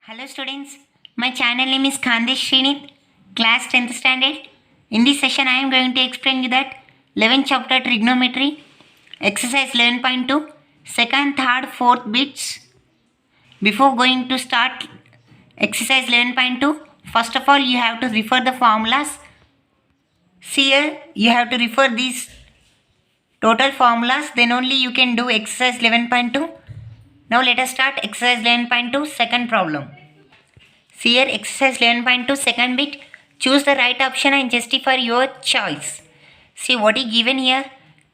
Hello students, my channel name is Khandesh Srinit, class 10th standard. In this session I am going to explain you that 11th chapter trigonometry, exercise 11.2, second, third, fourth bits. Before going to start exercise 11.2, first of all you have to refer the formulas. See here, you have to refer these total formulas, then only you can do exercise 11.2. Now let us start exercise 11.2, second problem. See here, exercise 11.2 second bit. Choose the right option and justify your choice. See what is given here.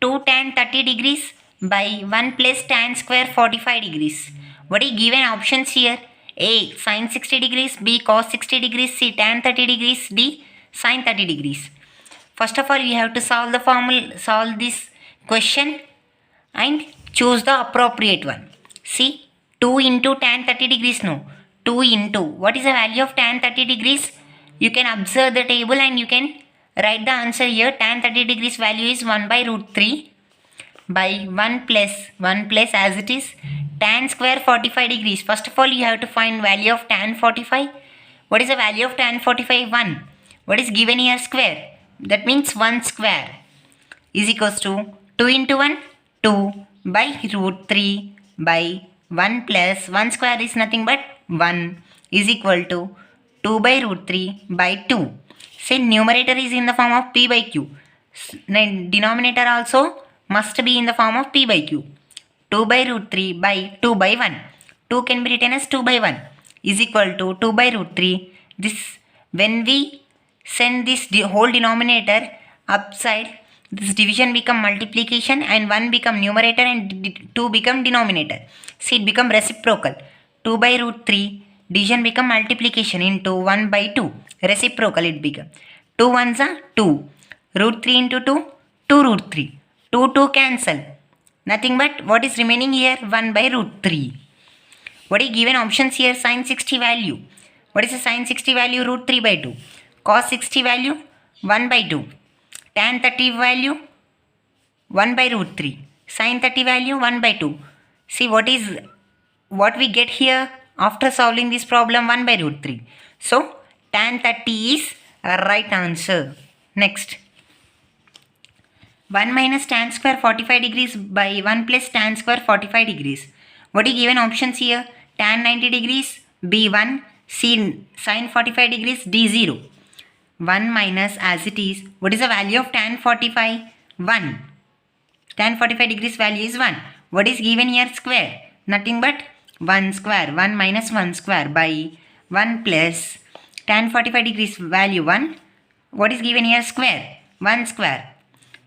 2 tan 30 degrees by 1 plus tan square 45 degrees. What is given options here? A. Sin 60 degrees. B. Cos 60 degrees. C. Tan 30 degrees. D. Sin 30 degrees. First of all, we have to solve this question and choose the appropriate one. See, 2 into tan 30 degrees, no. 2 into, what is the value of tan 30 degrees? You can observe the table and you can write the answer here. Tan 30 degrees value is 1 by root 3 by 1 plus as it is. Tan square 45 degrees. First of all, you have to find value of tan 45. What is the value of tan 45? 1. What is given here? Square. That means 1 square is equals to 2 into 1, 2 by root 3 by 1 plus 1 square is nothing but 1 is equal to 2 by root 3 by 2. Say numerator is in the form of p by q. Denominator also must be in the form of p by q. 2 by root 3 by 2 by 1. 2 can be written as 2 by 1 is equal to 2 by root 3. This, when we send this whole denominator upside, this division become multiplication and 1 become numerator and 2 become denominator. See, it become reciprocal. 2 by root 3 division become multiplication into 1 by 2. Reciprocal it become. 2 ones are 2. Root 3 into 2, 2 root 3. 2 cancel. Nothing but what is remaining here? 1 by root 3. What is given options here? Sin 60 value. What is the sin 60 value? Root 3 by 2. Cos 60 value? 1 by 2. Tan 30 value 1 by root 3. Sin 30 value 1 by 2. See what we get here after solving this problem? 1 by root 3. So tan 30 is a right answer. Next. 1 minus tan square 45 degrees by 1 plus tan square 45 degrees. What is given options here? Tan 90 degrees, B1, C sin 45 degrees, D0. 1 minus as it is. What is the value of tan 45? 1. Tan 45 degrees value is 1. What is given here? Square. Nothing but 1 square. 1 minus 1 square by 1 plus tan 45 degrees value 1. What is given here? Square. 1 square.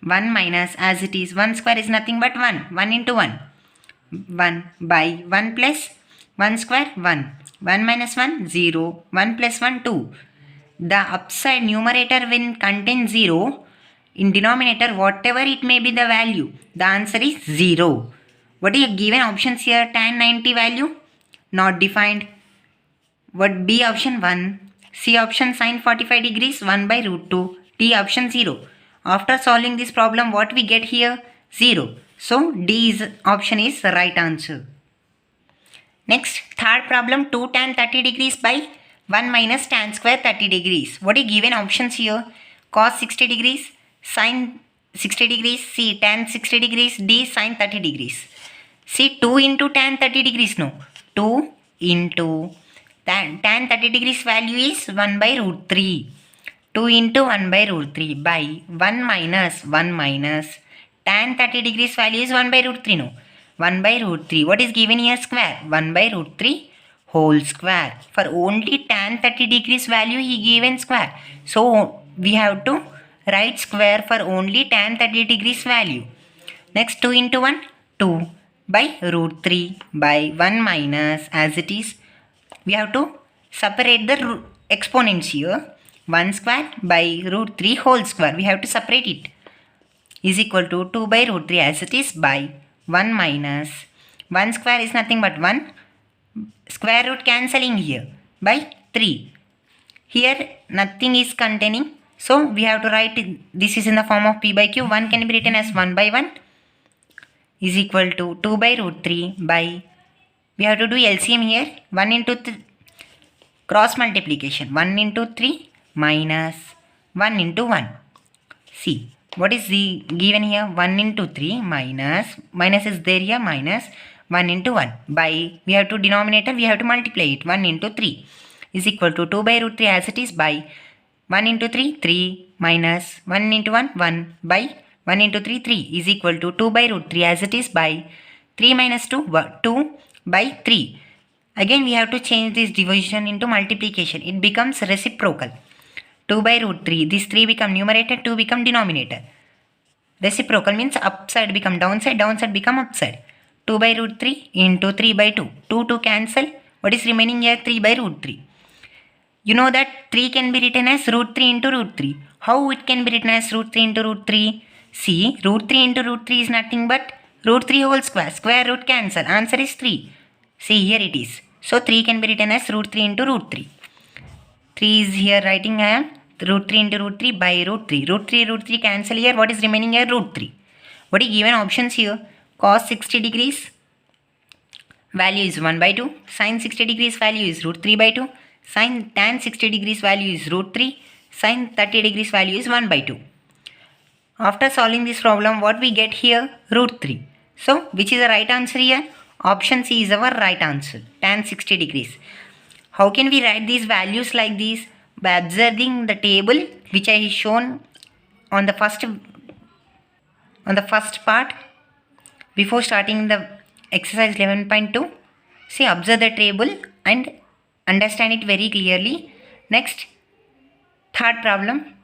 1 minus as it is. 1 square is nothing but 1. 1 into 1. 1 by 1 plus 1 square 1. 1 minus 1 0. 1 plus 1 2. The upside numerator when contains 0, in denominator whatever it may be the value, the answer is 0. What is given options here? Tan 90 value not defined. What B option? 1. C option sin 45 degrees 1 by root 2. D option 0. After solving this problem, what we get here? 0. So D option is the right answer. Next, third problem, 2 tan 30 degrees by 1 minus tan square 30 degrees. What is given options here? Cos 60 degrees, sin 60 degrees, C tan 60 degrees, D sin 30 degrees. See, 2 into tan 30 degrees, no. 2 into tan 30 degrees value is 1 by root 3. 2 into 1 by root 3 by 1 minus tan 30 degrees value is 1 by root 3, no. 1 by root 3. What is given here? Square. 1 by root 3 whole square. For only tan 30 degrees value he given square. So we have to write square for only tan 30 degrees value. Next, 2 into 1, 2 by root 3 by 1 minus as it is. We have to separate the exponents here. 1 square by root 3 whole square. We have to separate it. Is equal to 2 by root 3 as it is by 1 minus 1 square is nothing but 1. Square root cancelling here by 3. Here nothing is containing. So we have to write this is in the form of p by q. 1 can be written as 1 by 1 is equal to 2 by root 3 by, we have to do LCM here. 1 into Cross multiplication. 1 into 3 minus 1 into 1. See, what is the given here? 1 into 3 minus is there here, minus 1 into 1 by, we have to denominator, we have to multiply it. 1 into 3 is equal to 2 by root 3 as it is, by 1 into 3, 3 minus 1 into 1, 1 by 1 into 3, 3 is equal to 2 by root 3 as it is, by 3 minus 2, 2 by 3. Again we have to change this division into multiplication. It becomes reciprocal. 2 by root 3, this 3 become numerator, 2 become denominator. Reciprocal means upside become downside, downside become upside. 2 by root 3 into 3 by 2. 2 cancel. What is remaining here? 3 by root 3. You know that 3 can be written as root 3 into root 3. How it can be written as root 3 into root 3? See, root 3 into root 3 is nothing but root 3 whole square. Square root cancel. Answer is 3. See, here it is. So 3 can be written as root 3 into root 3. 3 is here writing I am root 3 into root 3 by root 3. Root 3 cancel here. What is remaining here? Root 3. What is given options here? Cos 60 degrees value is 1 by 2. Sin 60 degrees value is root 3 by 2. Tan 60 degrees value is root 3. Sin 30 degrees value is 1 by 2. After solving this problem, what we get here? Root 3. So, which is the right answer here? Option C is our right answer. Tan 60 degrees. How can we write these values like this? By observing the table which I have shown on the first part before starting the exercise 11.2. See, observe the table and understand it very clearly. Next, third problem.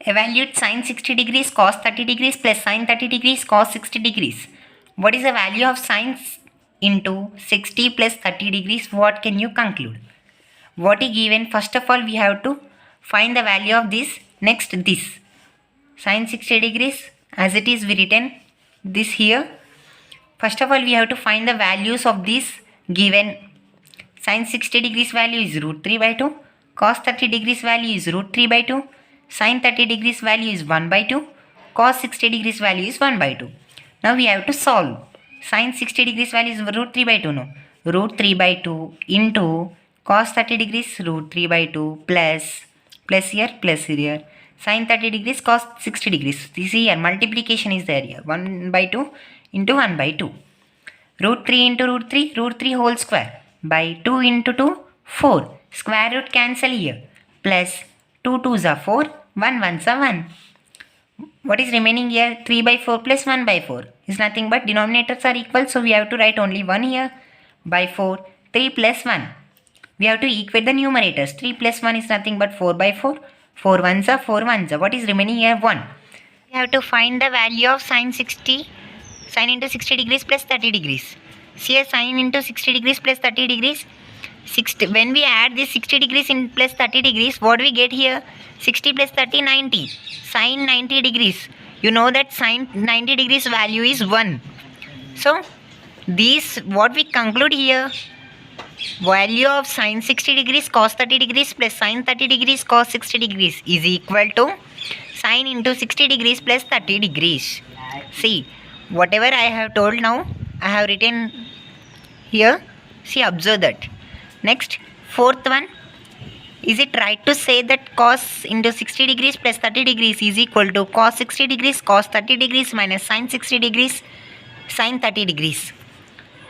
Evaluate sin 60 degrees cos 30 degrees plus sin 30 degrees cos 60 degrees. What is the value of sin into 60 plus 30 degrees? What can you conclude? What is given? First of all, we have to find the value of this. Next, this. Sin 60 degrees, as it is written, this here. First of all, we have to find the values of this given. Sin 60 degrees value is root 3 by 2. Cos 30 degrees value is root 3 by 2. Sin 30 degrees value is 1 by 2. Cos 60 degrees value is 1 by 2. Now we have to solve. Sin 60 degrees value is root 3 by 2. No. Root 3 by 2 into cos 30 degrees root 3 by 2 plus here. Sin 30 degrees cos 60 degrees. This here multiplication is there here. 1 by 2 into 1 by 2. Root 3 into root 3 whole square. By 2 into 2, 4. Square root cancel here. Plus 2 2s are 4. 1 1s are 1. What is remaining here? 3 by 4 plus 1 by 4 is nothing but denominators are equal. So we have to write only 1 here. By 4. 3 plus 1. We have to equate the numerators. 3 plus 1 is nothing but 4 by 4. 4 1s are 4 1s are. What is remaining here? 1. We have to find the value of sin into 60 degrees plus 30 degrees. See here, sin into 60 degrees plus 30 degrees. When we add this 60 degrees in plus 30 degrees, what we get here? 60 plus 30, 90. Sin 90 degrees. You know that sin 90 degrees value is 1. So, what we conclude here, value of sin 60 degrees cos 30 degrees plus sin 30 degrees cos 60 degrees is equal to sin into 60 degrees plus 30 degrees. See, whatever I have told now, I have written here. See, observe that. Next, fourth one. Is it right to say that cos into 60 degrees plus 30 degrees is equal to cos 60 degrees cos 30 degrees minus sin 60 degrees sin 30 degrees?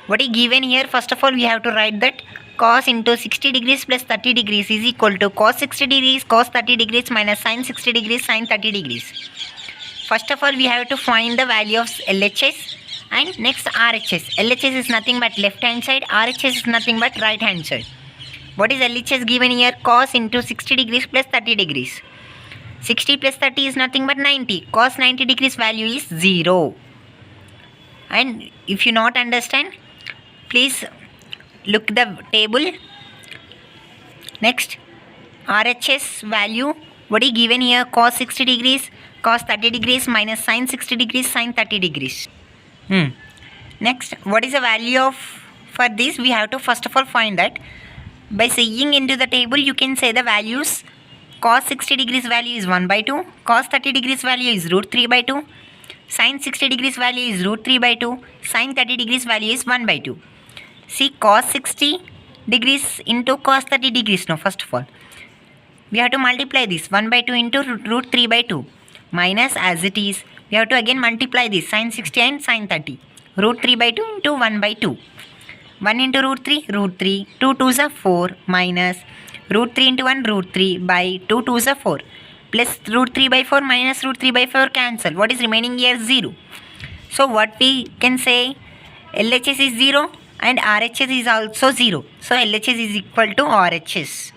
What is given here? First of all, we have to write that cos into 60 degrees plus 30 degrees is equal to cos 60 degrees cos 30 degrees minus sin 60 degrees sin 30 degrees. First of all, we have to find the value of LHS and next RHS. LHS is nothing but left hand side, RHS is nothing but right hand side. What is LHS given here? Cos into 60 degrees plus 30 degrees. 60 plus 30 is nothing but 90. Cos 90 degrees value is 0. And if you not understand, please look the table. Next, RHS value. What is given here? Cos 60 degrees, cos 30 degrees minus sin 60 degrees, sin 30 degrees. Next, what is the value of for this? We have to first of all find that. By seeing into the table, you can say the values. Cos 60 degrees value is 1 by 2. Cos 30 degrees value is root 3 by 2. Sin 60 degrees value is root 3 by 2. Sin 30 degrees value is 1 by 2. See, cos 60 degrees into cos 30 degrees. No, first of all, we have to multiply this 1 by 2 into root 3 by 2 minus, as it is, we have to again multiply this sin 60 and sin 30. Root 3 by 2 into 1 by 2. 1 into root 3, 2 2s are 4 minus root 3 into 1, root 3 by 2 2s are 4 plus root 3 by 4 minus root 3 by 4 cancel. What is remaining here? 0. So what we can say, LHS is 0 and RHS is also 0. So LHS is equal to RHS.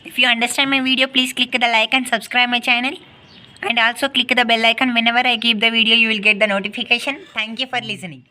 If you understand my video, please click the like and subscribe my channel, and also click the bell icon. Whenever I keep the video, you will get the notification. Thank you for listening.